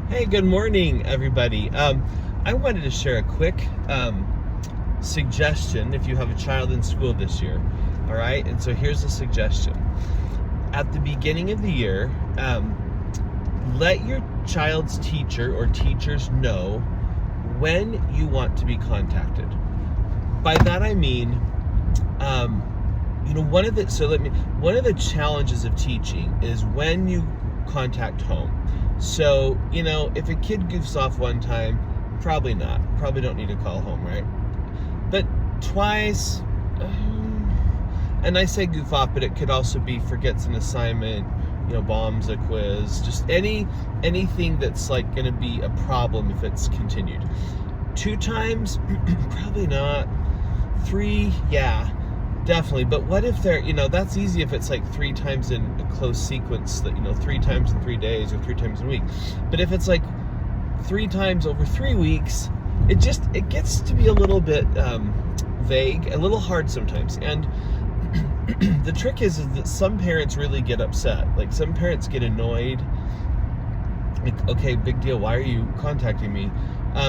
Hey, good morning, everybody. I wanted to share a quick suggestion if you have a child in school this year. All right, and so here's a suggestion. At the beginning of the year, let your child's teacher or teachers know when you want to be contacted. By that I mean, one of the challenges of teaching is when you contact home. So, if a kid goofs off one time, probably not. Probably don't need to call home, right? But twice, and I say goof off, but it could also be forgets an assignment, bombs a quiz, just anything that's like going to be a problem if it's continued. 2 times, probably not. 3, yeah. Definitely, but what if they're, that's easy if it's like 3 times in a close sequence, that 3 times in 3 days or 3 times in a week. But if it's like 3 times over 3 weeks, it gets to be a little bit vague, a little hard sometimes. And the trick is that some parents really get upset. Like some parents get annoyed. Like, okay, big deal. Why are you contacting me?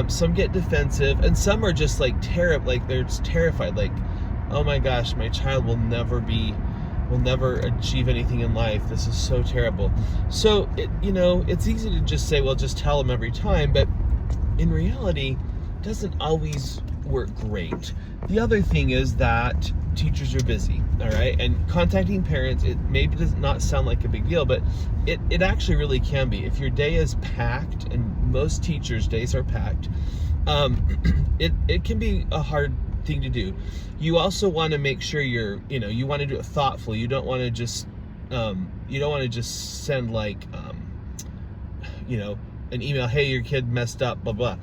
Some get defensive, and some are just like they're just terrified. Like, oh my gosh, my child will never achieve anything in life. This is so terrible. So, it's easy to just say, well, just tell them every time, but in reality, it doesn't always work great. The other thing is that teachers are busy, all right? And contacting parents, it maybe does not sound like a big deal, but it actually really can be. If your day is packed, and most teachers' days are packed, it can be a hard thing to do. You also want to make sure you want to do it thoughtfully. You don't want to just send like an email, hey, your kid messed up, blah blah.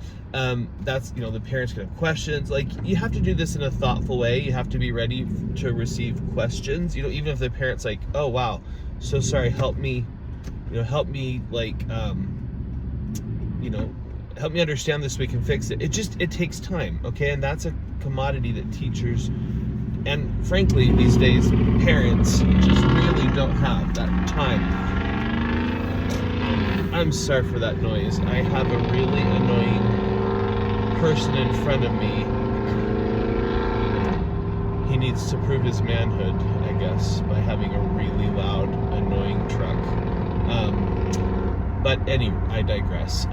That's the parents can have questions. Like, you have to do this in a thoughtful way. You have to be ready to receive questions, even if the parent's like, oh wow, so sorry, help me like help me understand this so we can fix it. It takes time, okay? And that's a commodity that teachers, and frankly these days parents, just really don't have that time. I'm sorry for that noise. I have a really annoying person in front of me. He needs to prove his manhood, I guess, by having a really loud, annoying truck. But anyway, I digress.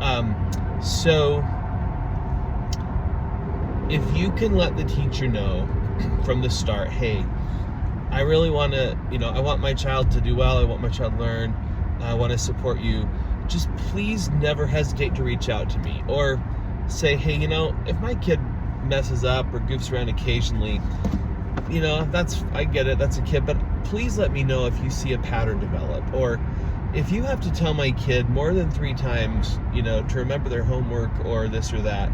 So, if you can let the teacher know from the start, hey, I really want to, I want my child to do well, I want my child to learn, I want to support you, just please never hesitate to reach out to me. Or say, hey, if my kid messes up or goofs around occasionally, I get it, that's a kid, but please let me know if you see a pattern develop. Or if you have to tell my kid more than 3 times, to remember their homework or this or that,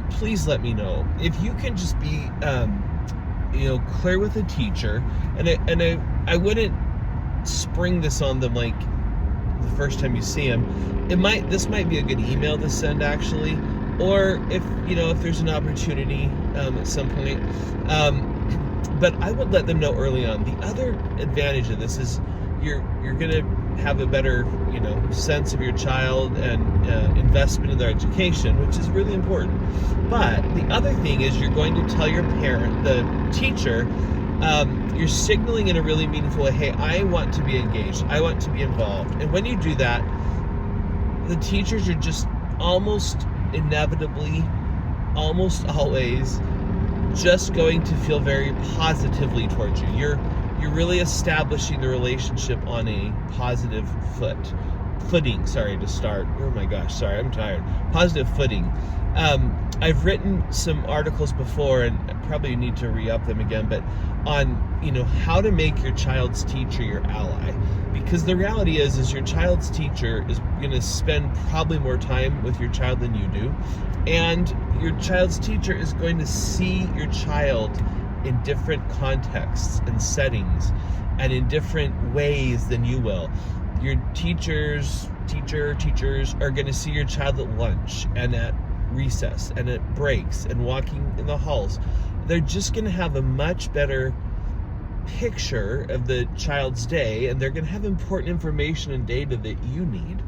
please let me know. If you can just be, clear with the teacher, and I wouldn't spring this on them like the first time you see them. This might be a good email to send, actually, or if there's an opportunity at some point. But I would let them know early on. The other advantage of this is you're gonna have a better sense of your child and investment in their education, which is really important. But the other thing is you're going to tell your parent, the teacher, you're signaling in a really meaningful way, hey, I want to be engaged, I want to be involved. And when you do that, the teachers are just almost inevitably, almost always, just going to feel very positively towards you. You're really establishing the relationship on a positive footing, to start. Oh my gosh, sorry, I'm tired. Positive footing. I've written some articles before, and I probably need to re-up them again, but on, how to make your child's teacher your ally. Because the reality is your child's teacher is going to spend probably more time with your child than you do. And your child's teacher is going to see your child in different contexts and settings and in different ways than you will. Your teachers are going to see your child at lunch and at recess and at breaks and walking in the halls. They're just going to have a much better picture of the child's day, and they're going to have important information and data that you need.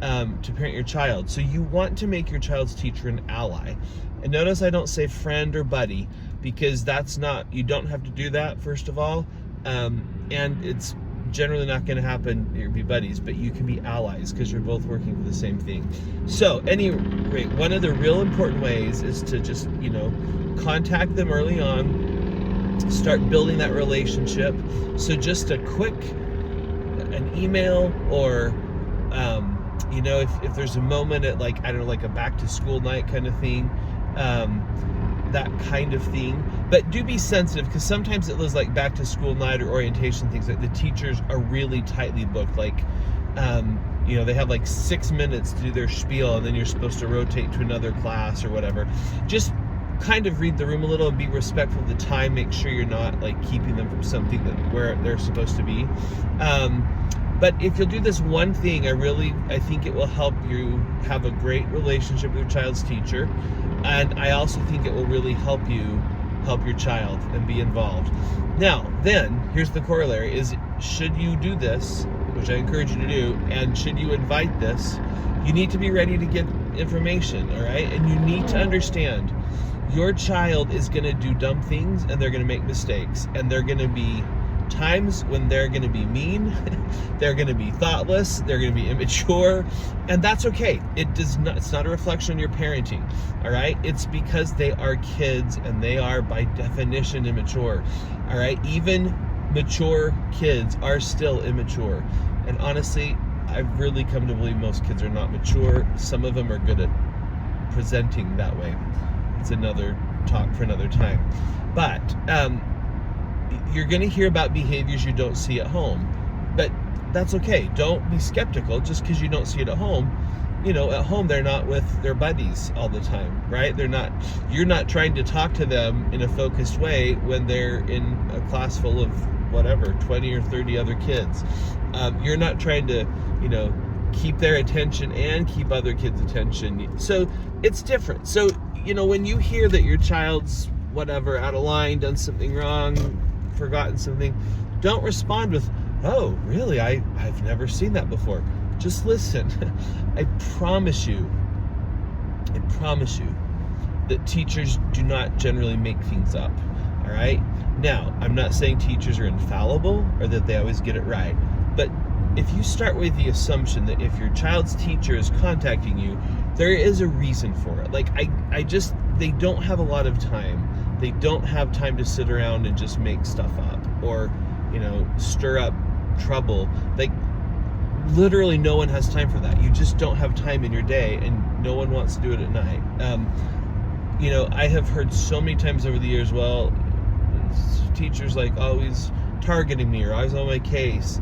to parent your child. So you want to make your child's teacher an ally. And notice I don't say friend or buddy, because that's not, you don't have to do that, first of all. And it's generally not going to happen, you'll be buddies, but you can be allies because you're both working for the same thing. So anyway, one of the real important ways is to just, contact them early on, start building that relationship. So just an email, or if there's a moment at like a back to school night kind of thing, that kind of thing. But do be sensitive, because sometimes it looks like back to school night or orientation things like the teachers are really tightly booked. Like, they have like 6 minutes to do their spiel, and then you're supposed to rotate to another class or whatever. Just kind of read the room a little and be respectful of the time. Make sure you're not like keeping them from something where they're supposed to be. But if you'll do this one thing, I think it will help you have a great relationship with your child's teacher. And I also think it will really help you help your child and be involved. Now, then, here's the corollary is, should you do this, which I encourage you to do, and should you invite this, you need to be ready to give information, all right? And you need to understand your child is going to do dumb things, and they're going to make mistakes, and they're going to be times when they're going to be mean, they're going to be thoughtless, they're going to be immature, and that's okay. It's not a reflection on your parenting, all right? It's because they are kids, and they are by definition immature, all right? Even mature kids are still immature. And honestly, I've really come to believe most kids are not mature. Some of them are good at presenting that way. It's another talk for another time. But you're going to hear about behaviors you don't see at home, but that's okay. Don't be skeptical just because you don't see it at home. At home they're not with their buddies all the time, right? You're not trying to talk to them in a focused way when they're in a class full of whatever, 20 or 30 other kids. You're not trying to, keep their attention and keep other kids' attention. So it's different. So, when you hear that your child's whatever, out of line, done something wrong, forgotten something, don't respond with, oh, really? I've never seen that before. Just listen. I promise you that teachers do not generally make things up, all right? Now, I'm not saying teachers are infallible or that they always get it right, but if you start with the assumption that if your child's teacher is contacting you, there is a reason for it. Like, they don't have a lot of time. They don't have time to sit around and just make stuff up or, stir up trouble. Like, literally no one has time for that. You just don't have time in your day, and no one wants to do it at night. I have heard so many times over the years, well, teachers like always targeting me or always on my case.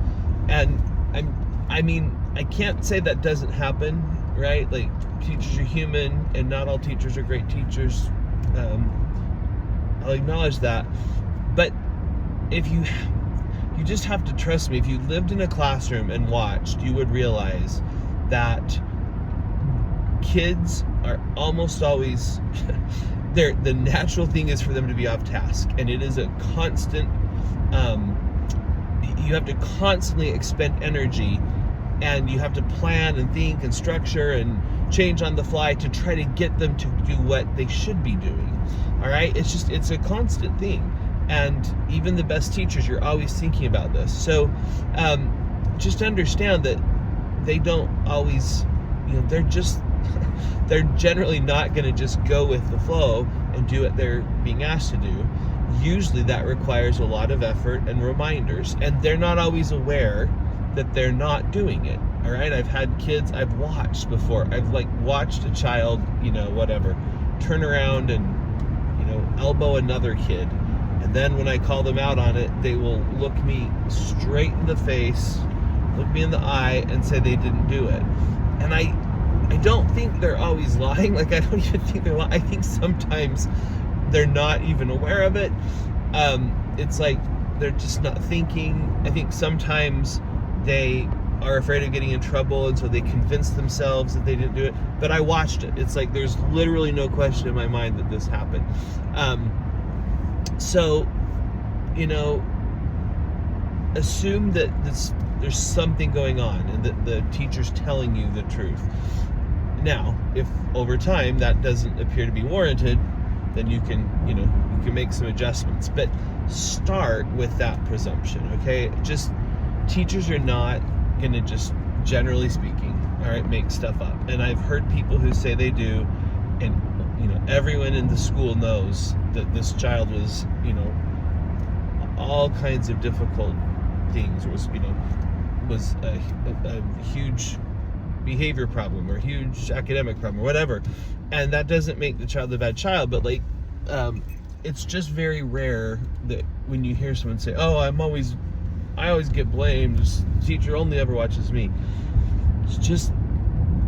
And I can't say that doesn't happen, right? Like, teachers are human, and not all teachers are great teachers. I'll acknowledge that. But if you just have to trust me, if you lived in a classroom and watched, you would realize that kids are almost always, the natural thing is for them to be off task. And it is a constant, you have to constantly expend energy, and you have to plan and think and structure and change on the fly to try to get them to do what they should be doing. All right? It's a constant thing. And even the best teachers, you're always thinking about this. So just understand that they don't always, they're generally not going to just go with the flow and do what they're being asked to do. Usually that requires a lot of effort and reminders, and they're not always aware that they're not doing it. All right, I've had kids I've watched before. I've watched a child, turn around and elbow another kid, and then when I call them out on it, they will look me straight in the face, look me in the eye, and say they didn't do it. And I don't think they're always lying. Like, I don't even think they're lying. I think sometimes they're not even aware of it. It's like they're just not thinking. I think sometimes they are afraid of getting in trouble, and so they convince themselves that they didn't do it. But I watched it. It's like there's literally no question in my mind that this happened. So, assume that there's something going on, and the teacher's telling you the truth. Now, if over time that doesn't appear to be warranted, then you can make some adjustments. But start with that presumption, okay? Just teachers are not going to just, generally speaking, all right, make stuff up. And I've heard people who say they do, and everyone in the school knows that this child was, all kinds of difficult things, was a huge behavior problem or huge academic problem or whatever, and that doesn't make the child a bad child. But it's just very rare that when you hear someone say, "Oh, I always get blamed. This teacher only ever watches me." It's just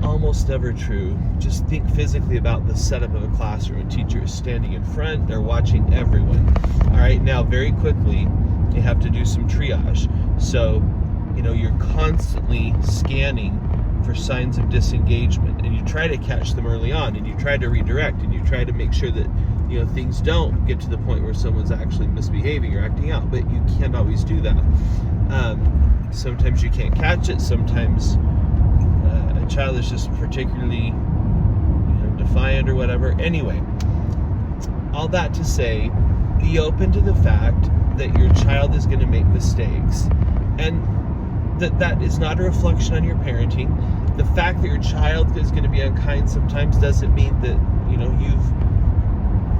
almost never true. Just think physically about the setup of a classroom. A teacher is standing in front, they're watching everyone. All right, now very quickly, you have to do some triage. So, you're constantly scanning for signs of disengagement, and you try to catch them early on, and you try to redirect, and you try to make sure that things don't get to the point where someone's actually misbehaving or acting out. But you can't always do that. Sometimes you can't catch it. Sometimes a child is just particularly defiant or whatever. Anyway, all that to say, be open to the fact that your child is going to make mistakes, and that is not a reflection on your parenting. The fact that your child is going to be unkind sometimes doesn't mean that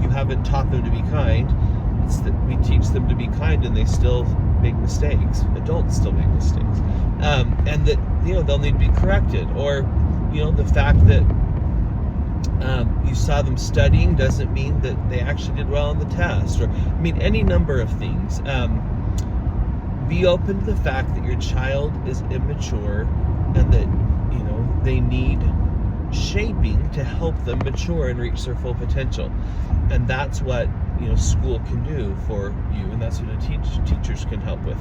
you haven't taught them to be kind. It's that we teach them to be kind, and they still make mistakes. Adults still make mistakes, and that they'll need to be corrected. Or the fact that you saw them studying doesn't mean that they actually did well on the test, or any number of things. Be open to the fact that your child is immature, and that they need shaping to help them mature and reach their full potential. And that's what school can do for you, and that's what teachers can help with.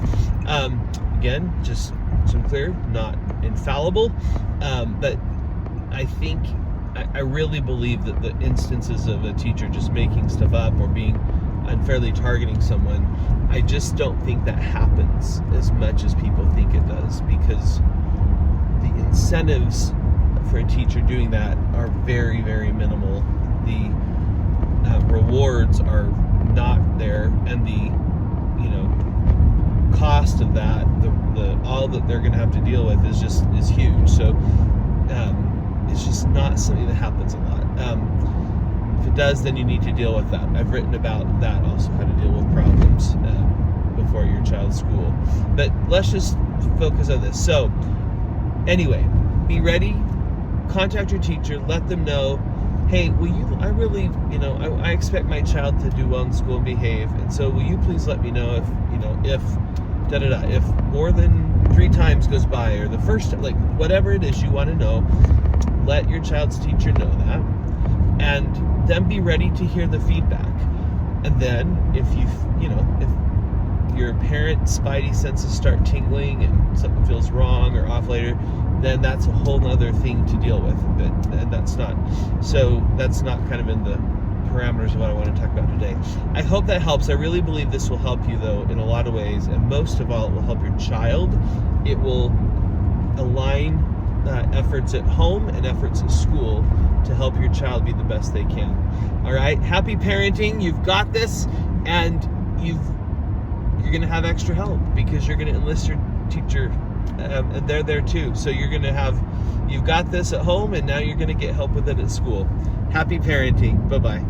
Again, just so I'm clear, not infallible, but I think I really believe that the instances of a teacher just making stuff up or being unfairly targeting someone, I just don't think that happens as much as people think it does, because the incentives for a teacher doing that are very, very minimal. The rewards are not there, and the cost of that, the all that they're going to have to deal with is huge. So it's just not something that happens a lot. If it does, then you need to deal with that. I've written about that also, how to deal with problems before your child's school. But let's just focus on this. So anyway, be ready. Contact your teacher. Let them know, hey, I really, I expect my child to do well in school and behave. And so will you please let me know if more than 3 times goes by, or the first, whatever it is you want to know, let your child's teacher know that. And then be ready to hear the feedback. And then if your parent's spidey senses start tingling and something feels wrong or off later, then that's a whole nother thing to deal with. And that's not kind of in the parameters of what I want to talk about today. I hope that helps. I really believe this will help you, though, in a lot of ways, and most of all, it will help your child. It will align efforts at home and efforts at school to help your child be the best they can. All right, happy parenting. You've got this, and you're going to have extra help because you're going to enlist your teacher, and they're there too. So you've got this at home, and now you're going to get help with it at school. Happy parenting. Bye-bye.